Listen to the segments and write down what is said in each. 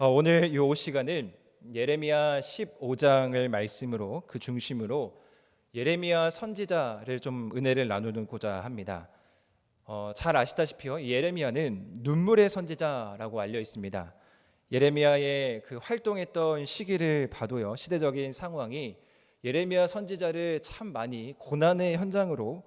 오늘 이 시간은 예레미야 15장을 말씀으로 그 중심으로 예레미야 선지자를 좀 은혜를 나누고자 합니다. 잘 아시다시피요, 예레미야는 눈물의 선지자라고 알려 있습니다. 예레미야의 그 활동했던 시기를 봐도요, 시대적인 상황이 예레미야 선지자를 참 많이 고난의 현장으로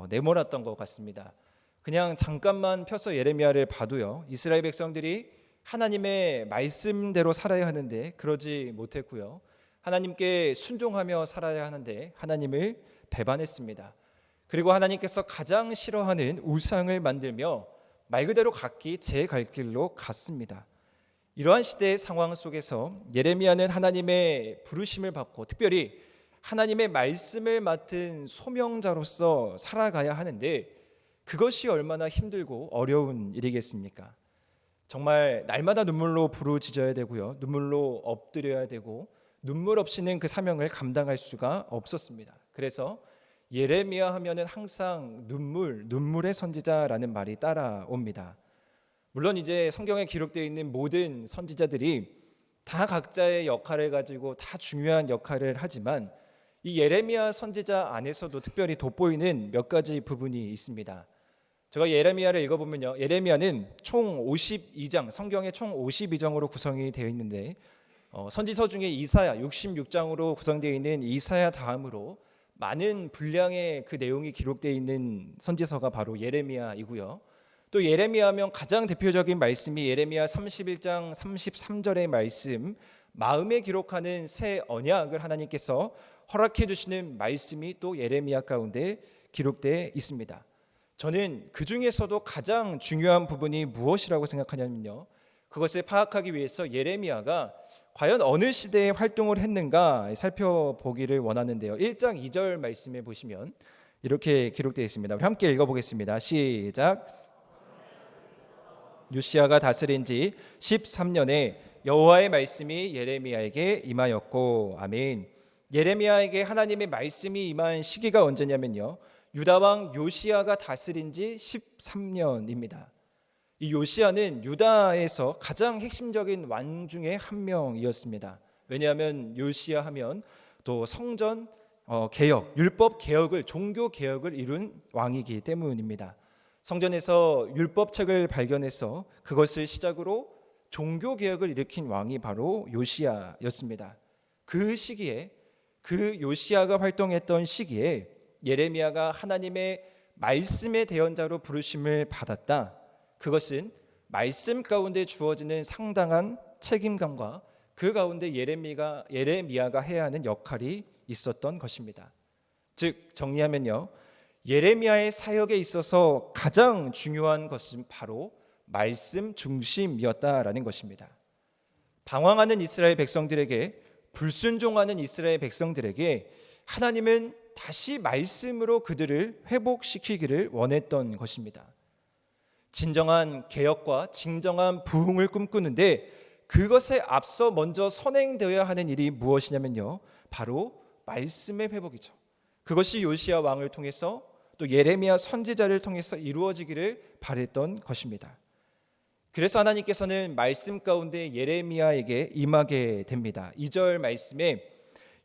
내몰았던 것 같습니다. 그냥 잠깐만 펴서 예레미야를 봐도요, 이스라엘 백성들이 하나님의 말씀대로 살아야 하는데 그러지 못했고요, 하나님께 순종하며 살아야 하는데 하나님을 배반했습니다. 그리고 하나님께서 가장 싫어하는 우상을 만들며 말 그대로 각기 제 갈 길로 갔습니다. 이러한 시대의 상황 속에서 예레미야는 하나님의 부르심을 받고 특별히 하나님의 말씀을 맡은 소명자로서 살아가야 하는데 그것이 얼마나 힘들고 어려운 일이겠습니까? 정말 날마다 눈물로 부르짖어야 되고요, 눈물로 엎드려야 되고 눈물 없이는 그 사명을 감당할 수가 없었습니다. 그래서 예레미야 하면은 항상 눈물의 선지자라는 말이 따라옵니다. 물론 이제 성경에 기록되어 있는 모든 선지자들이 다 각자의 역할을 가지고 다 중요한 역할을 하지만 이 예레미야 선지자 안에서도 특별히 돋보이는 몇 가지 부분이 있습니다. 제가 예레미야를 읽어보면요, 예레미야는 총 52장, 성경에 총 52장으로 구성이 되어 있는데 선지서 중에 이사야 66장으로 구성되어 있는 이사야 다음으로 많은 분량의 그 내용이 기록되어 있는 선지서가 바로 예레미야이고요. 또 예레미야 하면 가장 대표적인 말씀이 예레미야 31장 33절의 말씀, 마음에 기록하는 새 언약을 하나님께서 허락해 주시는 말씀이 또 예레미야 가운데 기록되어 있습니다. 저는 그 중에서도 가장 중요한 부분이 무엇이라고 생각하냐면요, 그것을 파악하기 위해서 예레미야가 과연 어느 시대에 활동을 했는가 살펴보기를 원하는데요, 1장 2절 말씀에 보시면 이렇게 기록되어 있습니다. 우리 함께 읽어보겠습니다. 시작. 요시야가 다스린 지 13년에 여호와의 말씀이 예레미야에게 임하였고. 아멘. 예레미야에게 하나님의 말씀이 임한 시기가 언제냐면요, 유다왕 요시야가 다스린 지 13년입니다. 이 요시야는 유다에서 가장 핵심적인 왕 중에 한 명이었습니다. 왜냐하면 요시야 하면 또 성전 개혁, 율법 개혁을, 종교 개혁을 이룬 왕이기 때문입니다. 성전에서 율법책을 발견해서 그것을 시작으로 종교 개혁을 일으킨 왕이 바로 요시야였습니다. 그 시기에, 그 요시야가 활동했던 시기에 예레미야가 하나님의 말씀의 대언자로 부르심을 받았다. 그것은 말씀 가운데 주어지는 상당한 책임감과 그 가운데 예레미야가 해야 하는 역할이 있었던 것입니다. 즉 정리하면요, 예레미야의 사역에 있어서 가장 중요한 것은 바로 말씀 중심이었다라는 것입니다. 방황하는 이스라엘 백성들에게, 불순종하는 이스라엘 백성들에게 하나님은 다시 말씀으로 그들을 회복시키기를 원했던 것입니다. 진정한 개혁과 진정한 부흥을 꿈꾸는데 그것에 앞서 먼저 선행되어야 하는 일이 무엇이냐면요, 바로 말씀의 회복이죠. 그것이 요시야 왕을 통해서 또 예레미야 선지자를 통해서 이루어지기를 바랬던 것입니다. 그래서 하나님께서는 말씀 가운데 예레미야에게 임하게 됩니다. 2절 말씀에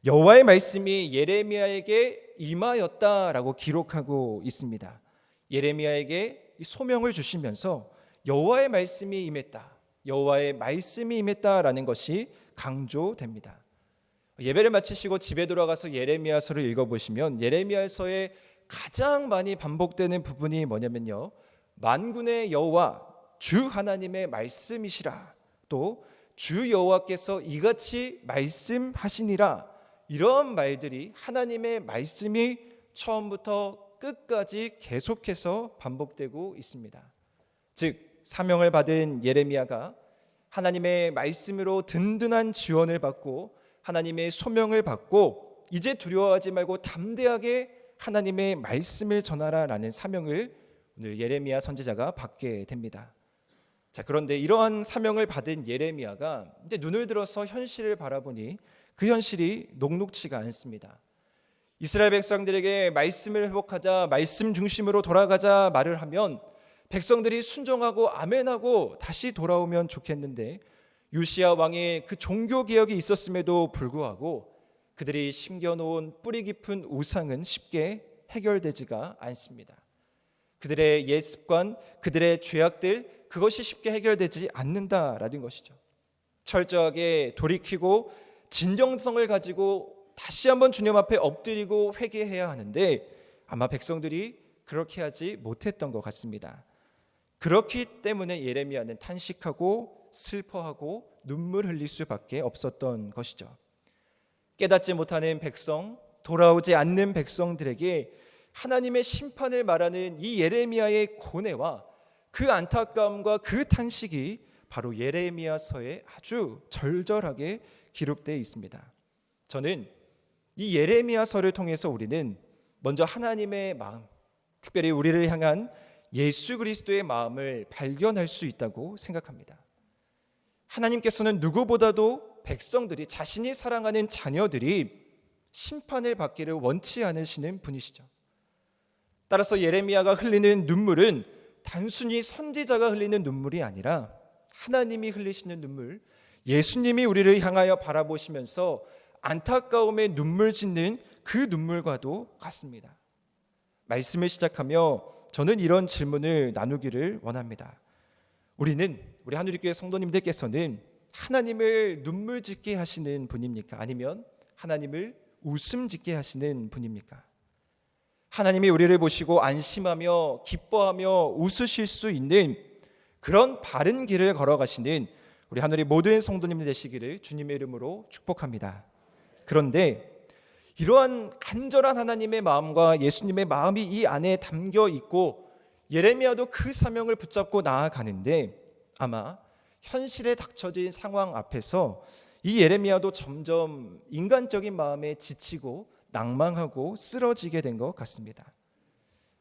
여호와의 말씀이 예레미야에게 임하였다라고 기록하고 있습니다. 예레미야에게 이 소명을 주시면서 여호와의 말씀이 임했다, 여호와의 말씀이 임했다라는 것이 강조됩니다. 예배를 마치시고 집에 돌아가서 예레미야서를 읽어보시면 예레미야서에 가장 많이 반복되는 부분이 뭐냐면요, 만군의 여호와 주 하나님의 말씀이시라, 또 주 여호와께서 이같이 말씀하시니라, 이런 말들이 하나님의 말씀이 처음부터 끝까지 계속해서 반복되고 있습니다. 즉 사명을 받은 예레미야가 하나님의 말씀으로 든든한 지원을 받고 하나님의 소명을 받고 이제 두려워하지 말고 담대하게 하나님의 말씀을 전하라라는 사명을 오늘 예레미야 선지자가 받게 됩니다. 자, 그런데 이러한 사명을 받은 예레미야가 이제 눈을 들어서 현실을 바라보니 그 현실이 녹록치가 않습니다. 이스라엘 백성들에게 말씀을 회복하자, 말씀 중심으로 돌아가자 말을 하면 백성들이 순종하고 아멘하고 다시 돌아오면 좋겠는데 요시야 왕의 그 종교 개혁이 있었음에도 불구하고 그들이 심겨놓은 뿌리 깊은 우상은 쉽게 해결되지가 않습니다. 그들의 옛 습관, 그들의 죄악들, 그것이 쉽게 해결되지 않는다라는 것이죠. 철저하게 돌이키고 진정성을 가지고 다시 한번 주님 앞에 엎드리고 회개해야 하는데 아마 백성들이 그렇게 하지 못했던 것 같습니다. 그렇기 때문에 예레미야는 탄식하고 슬퍼하고 눈물 흘릴 수밖에 없었던 것이죠. 깨닫지 못하는 백성, 돌아오지 않는 백성들에게 하나님의 심판을 말하는 이 예레미야의 고뇌와 그 안타까움과 그 탄식이 바로 예레미야서에 아주 절절하게 기록되어 있습니다. 저는 이 예레미야서를 통해서 우리는 먼저 하나님의 마음, 특별히 우리를 향한 예수 그리스도의 마음을 발견할 수 있다고 생각합니다. 하나님께서는 누구보다도 백성들이, 자신이 사랑하는 자녀들이 심판을 받기를 원치 않으시는 분이시죠. 따라서 예레미야가 흘리는 눈물은 단순히 선지자가 흘리는 눈물이 아니라 하나님이 흘리시는 눈물, 예수님이 우리를 향하여 바라보시면서 안타까움에 눈물 짓는 그 눈물과도 같습니다. 말씀을 시작하며 저는 이런 질문을 나누기를 원합니다. 우리 하늘교회 성도님들께서는 하나님을 눈물 짓게 하시는 분입니까? 아니면 하나님을 웃음 짓게 하시는 분입니까? 하나님이 우리를 보시고 안심하며 기뻐하며 웃으실 수 있는 그런 바른 길을 걸어가시는 우리 하늘의 모든 성도님들 되시기를 주님의 이름으로 축복합니다. 그런데 이러한 간절한 하나님의 마음과 예수님의 마음이 이 안에 담겨 있고 예레미야도 그 사명을 붙잡고 나아가는데 아마 현실에 닥쳐진 상황 앞에서 이 예레미야도 점점 인간적인 마음에 지치고 낭망하고 쓰러지게 된 것 같습니다.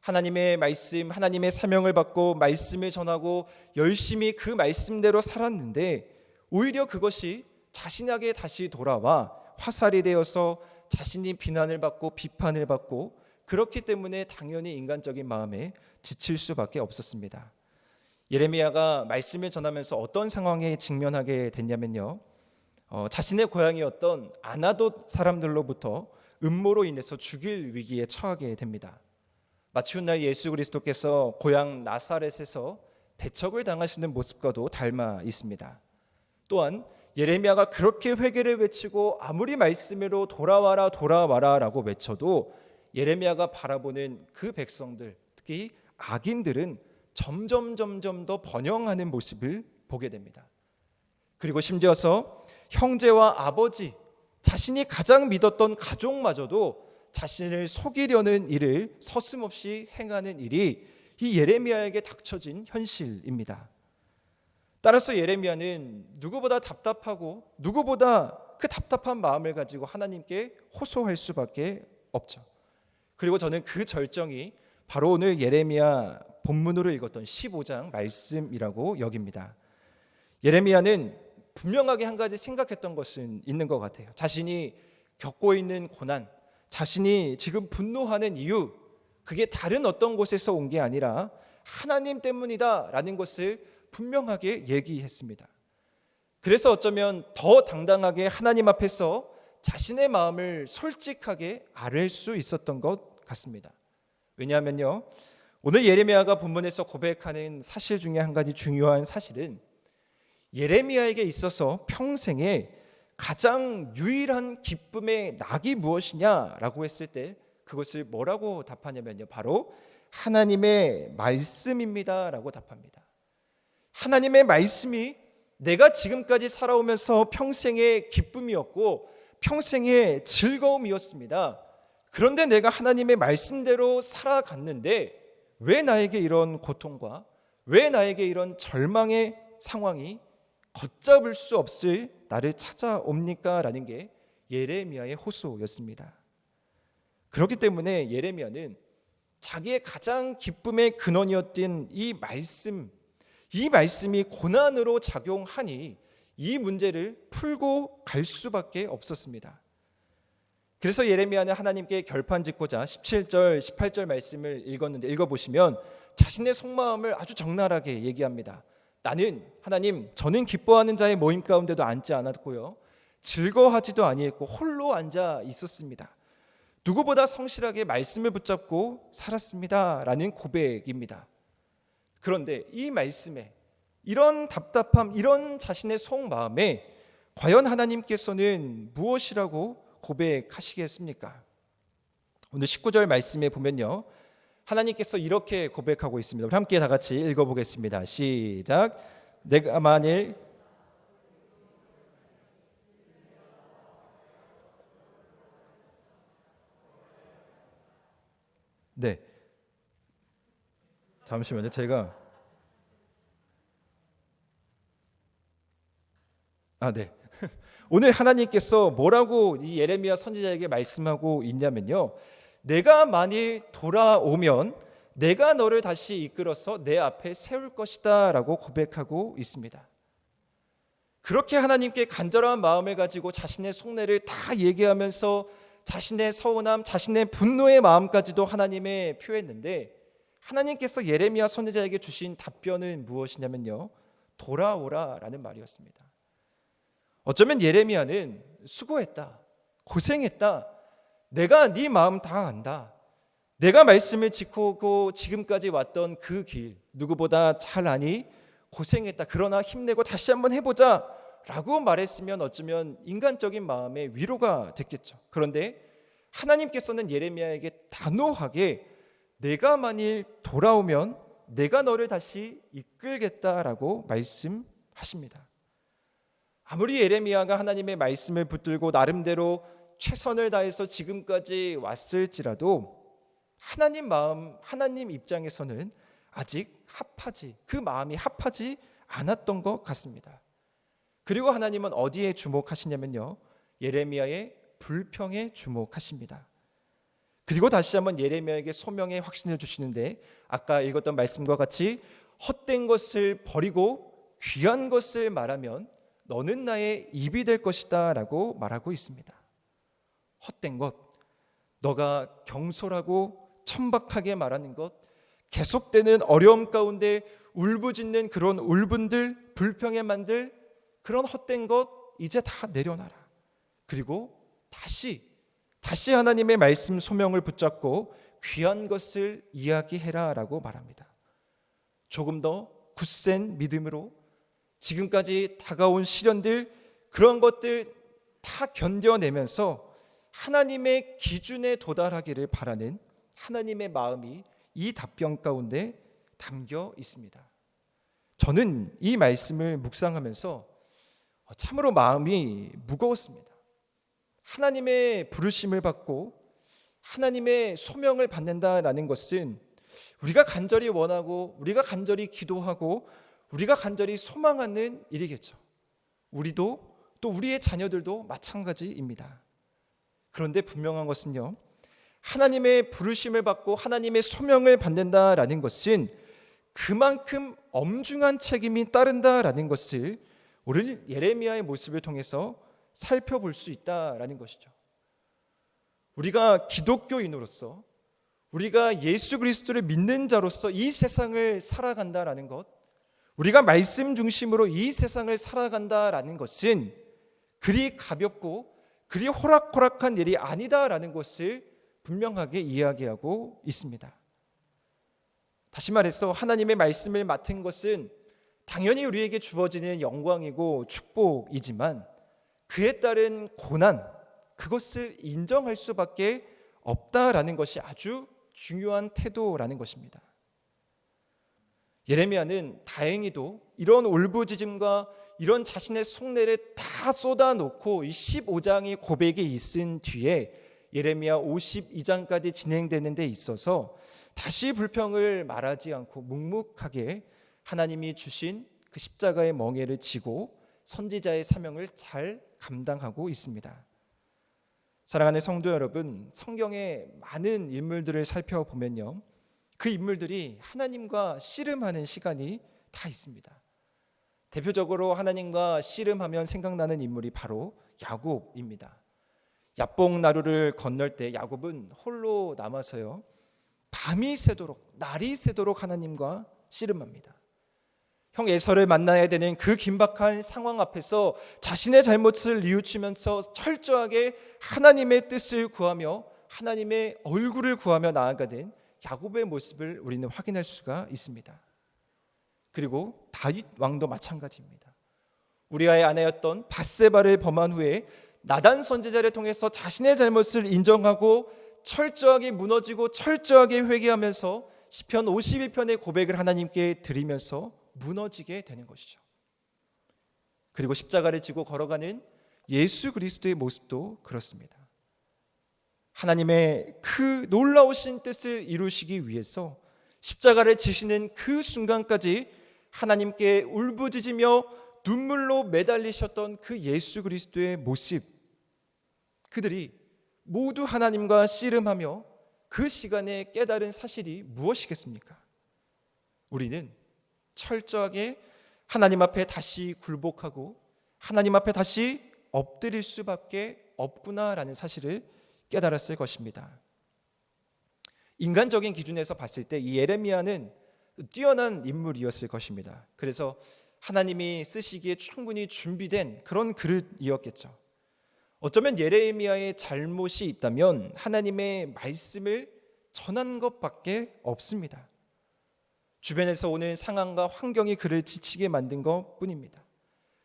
하나님의 말씀, 하나님의 사명을 받고 말씀을 전하고 열심히 그 말씀대로 살았는데 오히려 그것이 자신에게 다시 돌아와 화살이 되어서 자신이 비난을 받고 비판을 받고 그렇기 때문에 당연히 인간적인 마음에 지칠 수밖에 없었습니다. 예레미야가 말씀을 전하면서 어떤 상황에 직면하게 됐냐면요, 자신의 고향이었던 아나돗 사람들로부터 음모로 인해서 죽일 위기에 처하게 됩니다. 마치 훗날 예수 그리스도께서 고향 나사렛에서 배척을 당하시는 모습과도 닮아 있습니다. 또한 예레미야가 그렇게 회개를 외치고 아무리 말씀으로 돌아와라 돌아와라 라고 외쳐도 예레미야가 바라보는 그 백성들, 특히 악인들은 점점 더 번영하는 모습을 보게 됩니다. 그리고 심지어서 형제와 아버지, 자신이 가장 믿었던 가족마저도 자신을 속이려는 일을 서슴없이 행하는 일이 이 예레미야에게 닥쳐진 현실입니다. 따라서 예레미야는 누구보다 답답하고 누구보다 그 답답한 마음을 가지고 하나님께 호소할 수밖에 없죠. 그리고 저는 그 절정이 바로 오늘 예레미야 본문으로 읽었던 15장 말씀이라고 여깁니다. 예레미야는 분명하게 한 가지 생각했던 것은 있는 것 같아요. 자신이 겪고 있는 고난, 자신이 지금 분노하는 이유, 그게 다른 어떤 곳에서 온 게 아니라 하나님 때문이다라는 것을 분명하게 얘기했습니다. 그래서 어쩌면 더 당당하게 하나님 앞에서 자신의 마음을 솔직하게 아뢰 수 있었던 것 같습니다. 왜냐하면요, 오늘 예레미야가 본문에서 고백하는 사실 중에 한 가지 중요한 사실은 예레미야에게 있어서 평생에 가장 유일한 기쁨의 낙이 무엇이냐라고 했을 때 그것을 뭐라고 답하냐면요, 바로 하나님의 말씀입니다라고 답합니다. 하나님의 말씀이 내가 지금까지 살아오면서 평생의 기쁨이었고 평생의 즐거움이었습니다. 그런데 내가 하나님의 말씀대로 살아갔는데 왜 나에게 이런 고통과 왜 나에게 이런 절망의 상황이 걷잡을 수 없을 나를 찾아옵니까? 라는 게 예레미야의 호소였습니다. 그렇기 때문에 예레미야는 자기의 가장 기쁨의 근원이었던 이 말씀이 고난으로 작용하니 이 문제를 풀고 갈 수밖에 없었습니다. 그래서 예레미야는 하나님께 결판짓고자 17절, 18절 말씀을 읽어보시면 자신의 속마음을 아주 적나라하게 얘기합니다. 저는 기뻐하는 자의 모임 가운데도 앉지 않았고요, 즐거워하지도 아니했고 홀로 앉아 있었습니다. 누구보다 성실하게 말씀을 붙잡고 살았습니다 라는 고백입니다. 그런데 이 말씀에, 이런 답답함, 이런 자신의 속마음에 과연 하나님께서는 무엇이라고 고백하시겠습니까? 오늘 19절 말씀에 보면요, 하나님께서 이렇게 고백하고 있습니다. 우리 함께 다 같이 읽어보겠습니다. 시작. 내가 만일 네, 잠시만요. 네. 오늘 하나님께서 뭐라고 이 예레미야 선지자에게 말씀하고 있냐면요, 내가 만일 돌아오면 내가 너를 다시 이끌어서 내 앞에 세울 것이다 라고 고백하고 있습니다. 그렇게 하나님께 간절한 마음을 가지고 자신의 속내를 다 얘기하면서 자신의 서운함, 자신의 분노의 마음까지도 하나님에 표했는데, 하나님께서 예레미야 선지자에게 주신 답변은 무엇이냐면요, 돌아오라 라는 말이었습니다. 어쩌면 예레미야는 수고했다, 고생했다, 내가 네 마음 다 안다, 내가 말씀을 지키고 지금까지 왔던 그 길 누구보다 잘 아니, 고생했다, 그러나 힘내고 다시 한번 해보자 라고 말했으면 어쩌면 인간적인 마음의 위로가 됐겠죠. 그런데 하나님께서는 예레미야에게 단호하게 내가 만일 돌아오면 내가 너를 다시 이끌겠다라고 말씀하십니다. 아무리 예레미야가 하나님의 말씀을 붙들고 나름대로 최선을 다해서 지금까지 왔을지라도 하나님 입장에서는 아직 그 마음이 합하지 않았던 것 같습니다. 그리고 하나님은 어디에 주목하시냐면요, 예레미야의 불평에 주목하십니다. 그리고 다시 한번 예레미야에게 소명의 확신을 주시는데, 아까 읽었던 말씀과 같이 헛된 것을 버리고 귀한 것을 말하면 너는 나의 입이 될 것이다 라고 말하고 있습니다. 헛된 것, 너가 경솔하고 천박하게 말하는 것, 계속되는 어려움 가운데 울부짖는 그런 울분들, 불평에 만들 그런 헛된 것 이제 다 내려놔라. 그리고 다시 하나님의 말씀 소명을 붙잡고 귀한 것을 이야기해라 라고 말합니다. 조금 더 굳센 믿음으로 지금까지 다가온 시련들, 그런 것들 다 견뎌내면서 하나님의 기준에 도달하기를 바라는 하나님의 마음이 이 답변 가운데 담겨 있습니다. 저는 이 말씀을 묵상하면서 참으로 마음이 무거웠습니다. 하나님의 부르심을 받고 하나님의 소명을 받는다라는 것은 우리가 간절히 원하고, 우리가 간절히 기도하고, 우리가 간절히 소망하는 일이겠죠. 우리도, 또 우리의 자녀들도 마찬가지입니다. 그런데 분명한 것은요, 하나님의 부르심을 받고 하나님의 소명을 받는다라는 것은 그만큼 엄중한 책임이 따른다라는 것을 오늘 예레미야의 모습을 통해서 살펴볼 수 있다라는 것이죠. 우리가 기독교인으로서, 우리가 예수 그리스도를 믿는 자로서 이 세상을 살아간다라는 것, 우리가 말씀 중심으로 이 세상을 살아간다라는 것은 그리 가볍고 그리 호락호락한 일이 아니다라는 것을 분명하게 이야기하고 있습니다. 다시 말해서 하나님의 말씀을 맡은 것은 당연히 우리에게 주어지는 영광이고 축복이지만 그에 따른 고난, 그것을 인정할 수밖에 없다라는 것이 아주 중요한 태도라는 것입니다. 예레미야는 다행히도 이런 울부짖음과 이런 자신의 속내를 다 쏟아놓고 이 15장의 고백이 있은 뒤에 예레미야 52장까지 진행되는 데 있어서 다시 불평을 말하지 않고 묵묵하게 하나님이 주신 그 십자가의 멍에를 지고 선지자의 사명을 잘 감당하고 있습니다. 사랑하는 성도 여러분, 성경의 많은 인물들을 살펴보면요, 그 인물들이 하나님과 씨름하는 시간이 다 있습니다. 대표적으로 하나님과 씨름하면 생각나는 인물이 바로 야곱입니다. 야복나루를 건널 때 야곱은 홀로 남아서요, 밤이 새도록 날이 새도록 하나님과 씨름합니다. 형 에서를 만나야 되는 그 긴박한 상황 앞에서 자신의 잘못을 뉘우치면서 철저하게 하나님의 뜻을 구하며 하나님의 얼굴을 구하며 나아가는 야곱의 모습을 우리는 확인할 수가 있습니다. 그리고 다윗 왕도 마찬가지입니다. 우리아의 아내였던 밧세바를 범한 후에 나단 선지자를 통해서 자신의 잘못을 인정하고 철저하게 무너지고 철저하게 회개하면서 시편 52편의 고백을 하나님께 드리면서 무너지게 되는 것이죠. 그리고 십자가를 지고 걸어가는 예수 그리스도의 모습도 그렇습니다. 하나님의 그 놀라우신 뜻을 이루시기 위해서 십자가를 지시는 그 순간까지 하나님께 울부짖으며 눈물로 매달리셨던 그 예수 그리스도의 모습, 그들이 모두 하나님과 씨름하며 그 시간에 깨달은 사실이 무엇이겠습니까? 우리는 철저하게 하나님 앞에 다시 굴복하고 하나님 앞에 다시 엎드릴 수밖에 없구나라는 사실을 깨달았을 것입니다. 인간적인 기준에서 봤을 때 이 예레미야는 뛰어난 인물이었을 것입니다. 그래서 하나님이 쓰시기에 충분히 준비된 그런 그릇이었겠죠. 어쩌면 예레미야의 잘못이 있다면 하나님의 말씀을 전한 것밖에 없습니다. 주변에서 오는 상황과 환경이 그를 지치게 만든 것뿐입니다.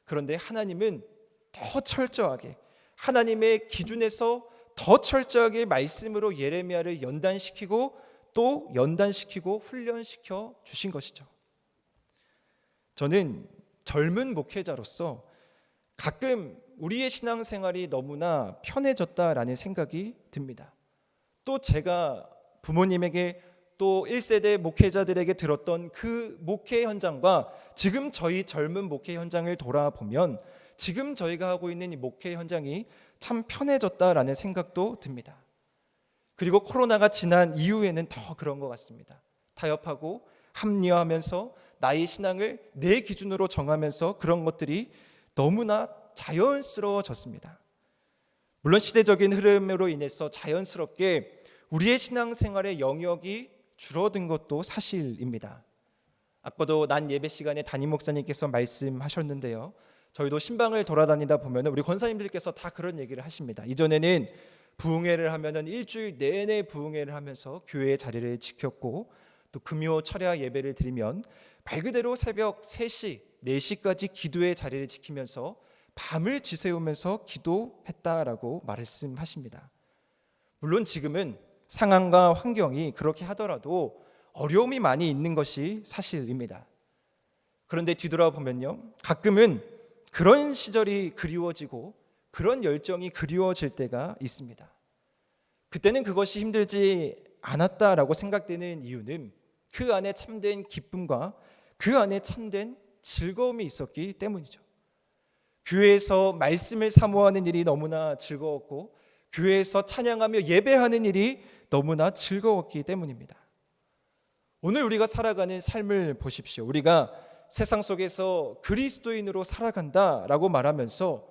그런데 하나님은 더 철저하게 하나님의 기준에서 더 철저하게 말씀으로 예레미야를 연단시키고 또 연단시키고 훈련시켜 주신 것이죠. 저는 젊은 목회자로서 가끔 우리의 신앙생활이 너무나 편해졌다라는 생각이 듭니다. 또 제가 부모님에게 또 1세대 목회자들에게 들었던 그 목회 현장과 지금 저희 젊은 목회 현장을 돌아보면 지금 저희가 하고 있는 이 목회 현장이 참 편해졌다라는 생각도 듭니다. 그리고 코로나가 지난 이후에는 더 그런 것 같습니다. 타협하고 합리화하면서 나의 신앙을 내 기준으로 정하면서 그런 것들이 너무나 자연스러워졌습니다. 물론 시대적인 흐름으로 인해서 자연스럽게 우리의 신앙생활의 영역이 줄어든 것도 사실입니다. 아까도 난 예배 시간에 담임 목사님께서 말씀하셨는데요. 저희도 신방을 돌아다니다 보면 우리 권사님들께서 다 그런 얘기를 하십니다. 이전에는 부흥회를 하면은 일주일 내내 부흥회를 하면서 교회의 자리를 지켰고 또 금요 철야 예배를 드리면 말 그대로 새벽 3시, 4시까지 기도의 자리를 지키면서 밤을 지새우면서 기도했다라고 말씀하십니다. 물론 지금은 상황과 환경이 그렇게 하더라도 어려움이 많이 있는 것이 사실입니다. 그런데 뒤돌아보면요, 가끔은 그런 시절이 그리워지고 그런 열정이 그리워질 때가 있습니다. 그때는 그것이 힘들지 않았다라고 생각되는 이유는 그 안에 참된 기쁨과 그 안에 참된 즐거움이 있었기 때문이죠. 교회에서 말씀을 사모하는 일이 너무나 즐거웠고 교회에서 찬양하며 예배하는 일이 너무나 즐거웠기 때문입니다. 오늘 우리가 살아가는 삶을 보십시오. 우리가 세상 속에서 그리스도인으로 살아간다라고 말하면서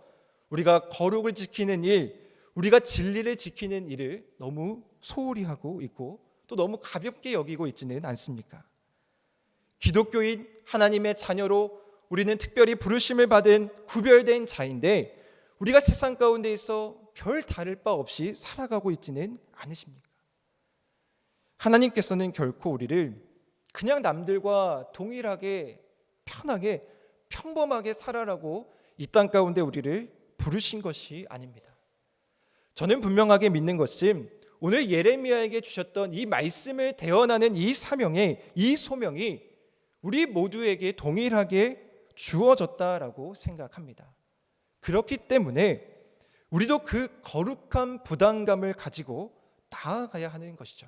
우리가 거룩을 지키는 일, 우리가 진리를 지키는 일을 너무 소홀히 하고 있고 또 너무 가볍게 여기고 있지는 않습니까? 기독교인 하나님의 자녀로 우리는 특별히 부르심을 받은 구별된 자인데 우리가 세상 가운데에서 별 다를 바 없이 살아가고 있지는 않으십니까? 하나님께서는 결코 우리를 그냥 남들과 동일하게 편하게 평범하게 살아라고 이 땅 가운데 우리를 부르신 것이 아닙니다. 저는 분명하게 믿는 것은 오늘 예레미야에게 주셨던 이 말씀을 대언하는 이 사명의 이 소명이 우리 모두에게 동일하게 주어졌다라고 생각합니다. 그렇기 때문에 우리도 그 거룩한 부담감을 가지고 나아가야 하는 것이죠.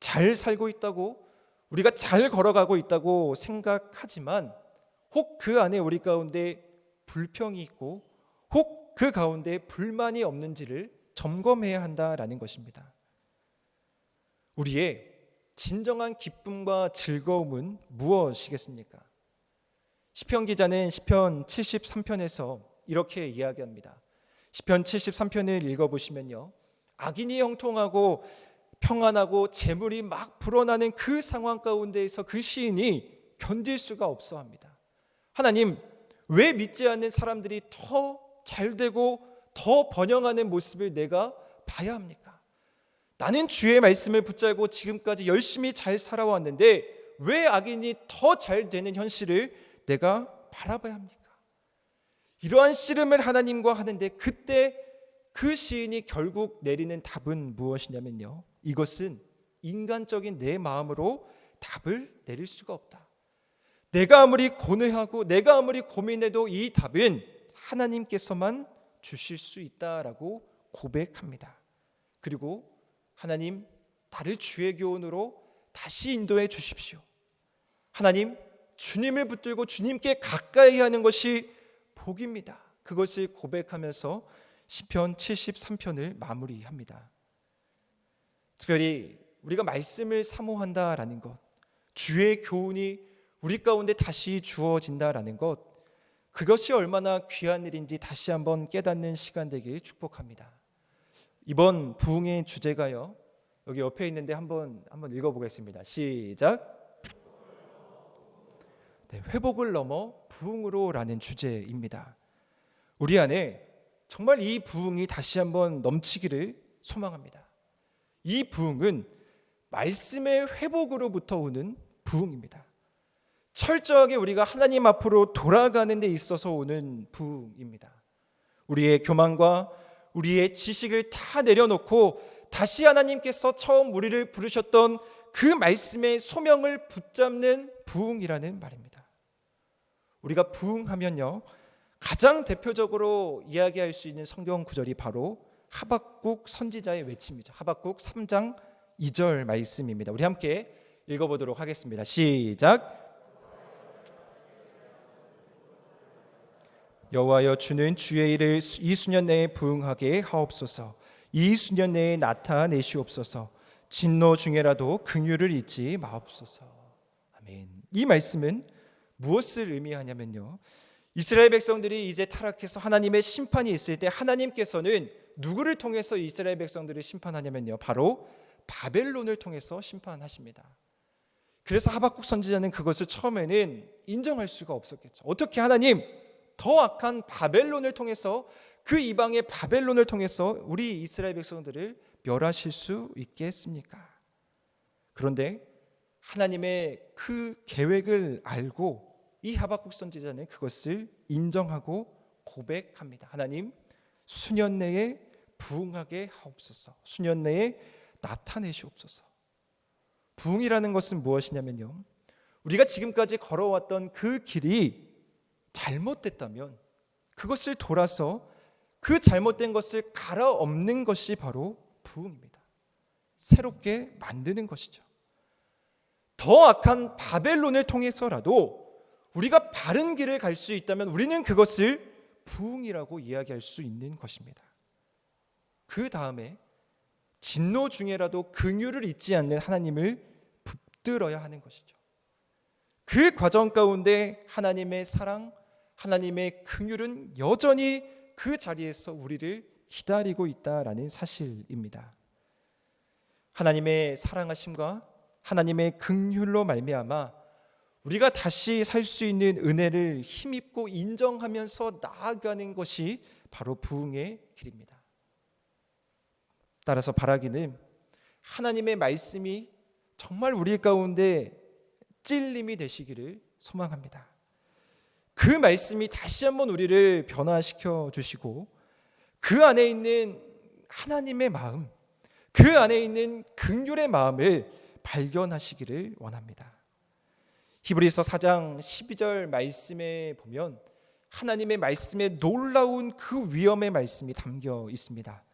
잘 살고 있다고 우리가 잘 걸어가고 있다고 생각하지만 혹 그 안에 우리 가운데 불평이 있고 혹 그 가운데 불만이 없는지를 점검해야 한다라는 것입니다. 우리의 진정한 기쁨과 즐거움은 무엇이겠습니까? 시편 기자는 시편 73편에서 이렇게 이야기합니다. 시편 73편을 읽어보시면요, 악인이 형통하고 평안하고 재물이 막 불어나는 그 상황 가운데에서 그 시인이 견딜 수가 없어 합니다. 하나님, 왜 믿지 않는 사람들이 더 잘되고 더 번영하는 모습을 내가 봐야 합니까? 나는 주의 말씀을 붙잡고 지금까지 열심히 잘 살아왔는데 왜 악인이 더 잘 되는 현실을 내가 바라봐야 합니까? 이러한 씨름을 하나님과 하는데 그때 그 시인이 결국 내리는 답은 무엇이냐면요, 이것은 인간적인 내 마음으로 답을 내릴 수가 없다. 내가 아무리 고뇌하고 내가 아무리 고민해도 이 답은 하나님께서만 주실 수 있다라고 고백합니다. 그리고 하나님, 나를 주의 교훈으로 다시 인도해 주십시오. 하나님, 주님을 붙들고 주님께 가까이 하는 것이 복입니다. 그것을 고백하면서 시편 73편을 마무리합니다. 특별히 우리가 말씀을 사모한다라는 것, 주의 교훈이 우리 가운데 다시 주어진다라는 것, 그것이 얼마나 귀한 일인지 다시 한번 깨닫는 시간 되길 축복합니다. 이번 부흥의 주제가요, 여기 옆에 있는데 한번 읽어보겠습니다. 시작. 네, 회복을 넘어 부흥으로라는 주제입니다. 우리 안에 정말 이 부흥이 다시 한번 넘치기를 소망합니다. 이 부흥은 말씀의 회복으로부터 오는 부흥입니다. 철저하게 우리가 하나님 앞으로 돌아가는 데 있어서 오는 부흥입니다. 우리의 교만과 우리의 지식을 다 내려놓고 다시 하나님께서 처음 우리를 부르셨던 그 말씀의 소명을 붙잡는 부흥이라는 말입니다. 우리가 부흥하면요, 가장 대표적으로 이야기할 수 있는 성경 구절이 바로 하박국 선지자의 외침이죠. 하박국 3장 2절 말씀입니다. 우리 함께 읽어보도록 하겠습니다. 시작. 여호와여, 주는 주의 일을 이 수년 내에 부응하게 하옵소서. 이 수년 내에 나타내시옵소서. 진노 중에라도 긍휼을 잊지 마옵소서. 아멘. 이 말씀은 무엇을 의미하냐면요, 이스라엘 백성들이 이제 타락해서 하나님의 심판이 있을 때 하나님께서는 누구를 통해서 이스라엘 백성들을 심판하냐면요, 바로 바벨론을 통해서 심판하십니다. 그래서 하박국 선지자는 그것을 처음에는 인정할 수가 없었겠죠. 어떻게 하나님, 더 악한 바벨론을 통해서, 그 이방의 바벨론을 통해서 우리 이스라엘 백성들을 멸하실 수 있겠습니까? 그런데 하나님의 그 계획을 알고 이 하박국 선지자는 그것을 인정하고 고백합니다. 하나님, 수년 내에 부흥하게 하옵소서. 수년 내에 나타내시옵소서. 부흥이라는 것은 무엇이냐면요, 우리가 지금까지 걸어왔던 그 길이 잘못됐다면 그것을 돌아서 그 잘못된 것을 갈아엎는 것이 바로 부흥입니다. 새롭게 만드는 것이죠. 더 악한 바벨론을 통해서라도 우리가 바른 길을 갈 수 있다면 우리는 그것을 부흥이라고 이야기할 수 있는 것입니다. 그 다음에 진노 중에라도 긍휼을 잊지 않는 하나님을 붙들어야 하는 것이죠. 그 과정 가운데 하나님의 사랑, 하나님의 긍휼은 여전히 그 자리에서 우리를 기다리고 있다라는 사실입니다. 하나님의 사랑하심과 하나님의 긍휼로 말미암아 우리가 다시 살 수 있는 은혜를 힘입고 인정하면서 나아가는 것이 바로 부흥의 길입니다. 따라서 바라기는 하나님의 말씀이 정말 우리 가운데 찔림이 되시기를 소망합니다. 그 말씀이 다시 한번 우리를 변화시켜 주시고 그 안에 있는 하나님의 마음, 그 안에 있는 긍휼의 마음을 발견하시기를 원합니다. 히브리서 4장 12절 말씀에 보면 하나님의 말씀에 놀라운 그 위엄의 말씀이 담겨 있습니다.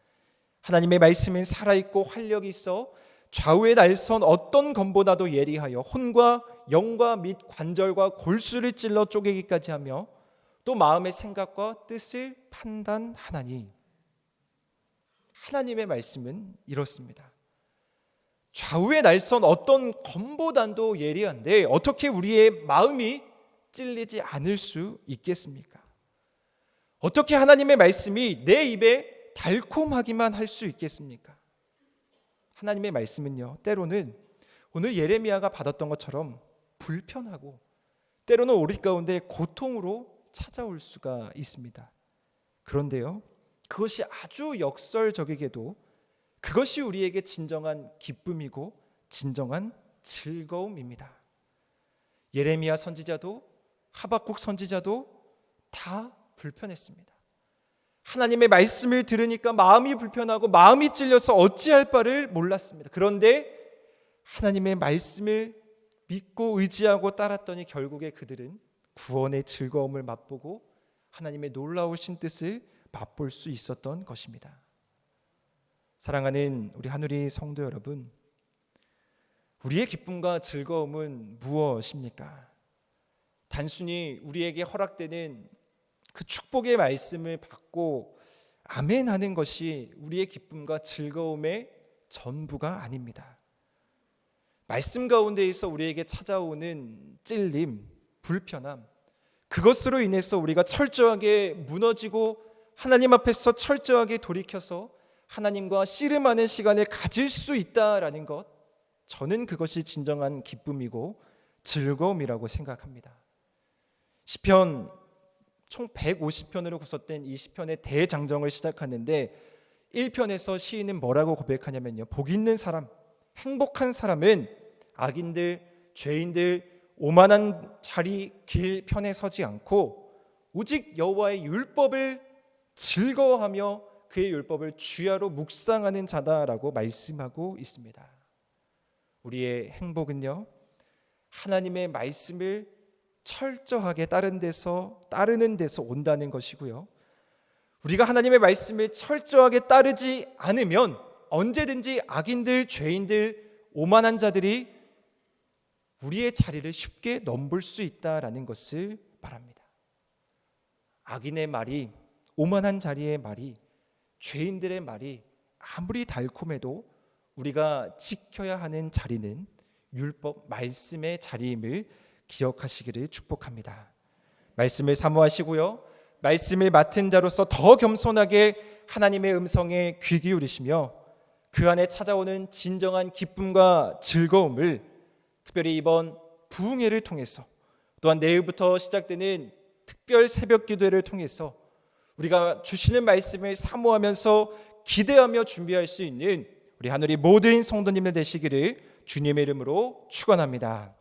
하나님의 말씀은 살아있고 활력이 있어 좌우의 날선 어떤 검보다도 예리하여 혼과 영과 및 관절과 골수를 찔러 쪼개기까지 하며 또 마음의 생각과 뜻을 판단하나니. 하나님의 말씀은 이렇습니다. 좌우의 날선 어떤 검보단도 예리한데 어떻게 우리의 마음이 찔리지 않을 수 있겠습니까? 어떻게 하나님의 말씀이 내 입에 달콤하기만 할 수 있겠습니까? 하나님의 말씀은요, 때로는 오늘 예레미야가 받았던 것처럼 불편하고 때로는 우리 가운데 고통으로 찾아올 수가 있습니다. 그런데요, 그것이 아주 역설적이게도 그것이 우리에게 진정한 기쁨이고 진정한 즐거움입니다. 예레미야 선지자도 하박국 선지자도 다 불편했습니다. 하나님의 말씀을 들으니까 마음이 불편하고 마음이 찔려서 어찌할 바를 몰랐습니다. 그런데 하나님의 말씀을 믿고 의지하고 따랐더니 결국에 그들은 구원의 즐거움을 맛보고 하나님의 놀라우신 뜻을 맛볼 수 있었던 것입니다. 사랑하는 우리 하누리 성도 여러분, 우리의 기쁨과 즐거움은 무엇입니까? 단순히 우리에게 허락되는 그 축복의 말씀을 받고 아멘하는 것이 우리의 기쁨과 즐거움의 전부가 아닙니다. 말씀 가운데에서 우리에게 찾아오는 찔림, 불편함, 그것으로 인해서 우리가 철저하게 무너지고 하나님 앞에서 철저하게 돌이켜서 하나님과 씨름하는 시간을 가질 수 있다라는 것, 저는 그것이 진정한 기쁨이고 즐거움이라고 생각합니다. 시편 총 150편으로 구성된 이 시편의 대장정을 시작하는데 1편에서 시인은 뭐라고 고백하냐면요, 복 있는 사람, 행복한 사람은 악인들, 죄인들, 오만한 자리 길 편에 서지 않고 오직 여호와의 율법을 즐거워하며 그의 율법을 주야로 묵상하는 자다라고 말씀하고 있습니다. 우리의 행복은요, 하나님의 말씀을 철저하게 따르는 데서 온다는 것이고요, 우리가 하나님의 말씀을 철저하게 따르지 않으면 언제든지 악인들, 죄인들, 오만한 자들이 우리의 자리를 쉽게 넘볼 수 있다라는 것을 말합니다. 악인의 말이, 오만한 자리의 말이, 죄인들의 말이 아무리 달콤해도 우리가 지켜야 하는 자리는 율법 말씀의 자리임을 기억하시기를 축복합니다. 말씀을 사모하시고요, 말씀을 맡은 자로서 더 겸손하게 하나님의 음성에 귀 기울이시며 그 안에 찾아오는 진정한 기쁨과 즐거움을 특별히 이번 부흥회를 통해서, 또한 내일부터 시작되는 특별 새벽 기도회를 통해서 우리가 주시는 말씀을 사모하면서 기대하며 준비할 수 있는 우리 하늘의 모든 성도님들 되시기를 주님의 이름으로 축원합니다.